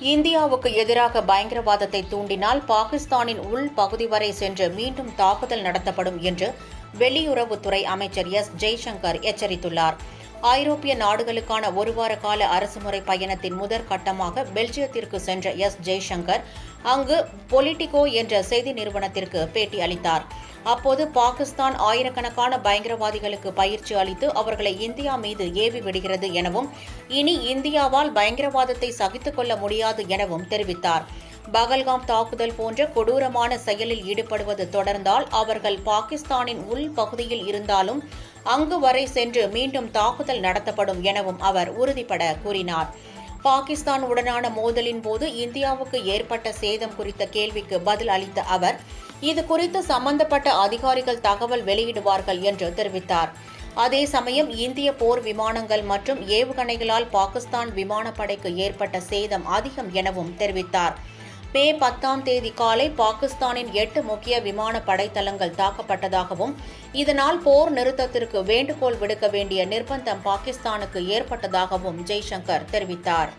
இந்தியாவுக்கு எதிராக பயங்கரவாதத்தை தூண்டினால் பாகிஸ்தானின் உள் பகுதி வரை சென்று மீண்டும் தாக்குதல் நடத்தப்படும் என்று வெளியுறவுத்துறை அமைச்சர் எஸ். ஜெய்சங்கர் எச்சரித்துள்ளார். ஐரோப்பிய நாடுகளுக்கான ஒருவார கால அரசுமுறை பயணத்தின் முதற்கட்டமாக பெல்ஜியத்திற்கு சென்ற எஸ். ஜெய்சங்கர் அங்கு பொலிட்டிகோ என்ற செய்தி நிறுவனத்திற்கு பேட்டி அளித்தார். அப்போது பாகிஸ்தான் ஆயிரக்கணக்கான பயங்கரவாதிகளுக்கு பயிற்சி அளித்து அவர்களை இந்தியா மீது ஏவி விடுகிறது எனவும் இனி இந்தியாவால் பயங்கரவாதத்தை சகித்துக் கொள்ள முடியாது எனவும் தெரிவித்தார். பகல்காம் தாக்குதல் போன்ற கொடூரமான செயலில் ஈடுபடுவது தொடர்ந்தால் அவர்கள் பாகிஸ்தானின் உள் பகுதியில் இருந்தாலும் அங்கு வரை சென்று மீண்டும் தாக்குதல் நடத்தப்படும் எனவும் அவர் உறுதிபட கூறினார். பாகிஸ்தான் உடனான மோதலின் போது இந்தியாவுக்கு ஏற்பட்ட சேதம் குறித்த கேள்விக்கு பதில் அளித்த அவர், இது குறித்து சம்பந்தப்பட்ட அதிகாரிகள் தகவல் வெளியிடுவார்கள் என்று தெரிவித்தார். அதே சமயம் இந்திய போர் விமானங்கள் மற்றும் ஏவுகணைகளால் பாகிஸ்தான் விமானப்படைக்கு ஏற்பட்ட சேதம் அதிகம் எனவும் தெரிவித்தார். மே 10ஆம் தேதி காலை பாகிஸ்தானின் 8 முக்கிய விமான படைத்தளங்கள் தாக்கப்பட்டதாகவும் இதனால் போர் நிறுத்தத்திற்கு வேண்டுகோள் விடுக்க வேண்டிய நிர்பந்தம் பாகிஸ்தானுக்கு ஏற்பட்டதாகவும் ஜெய்சங்கர் தெரிவித்தார்.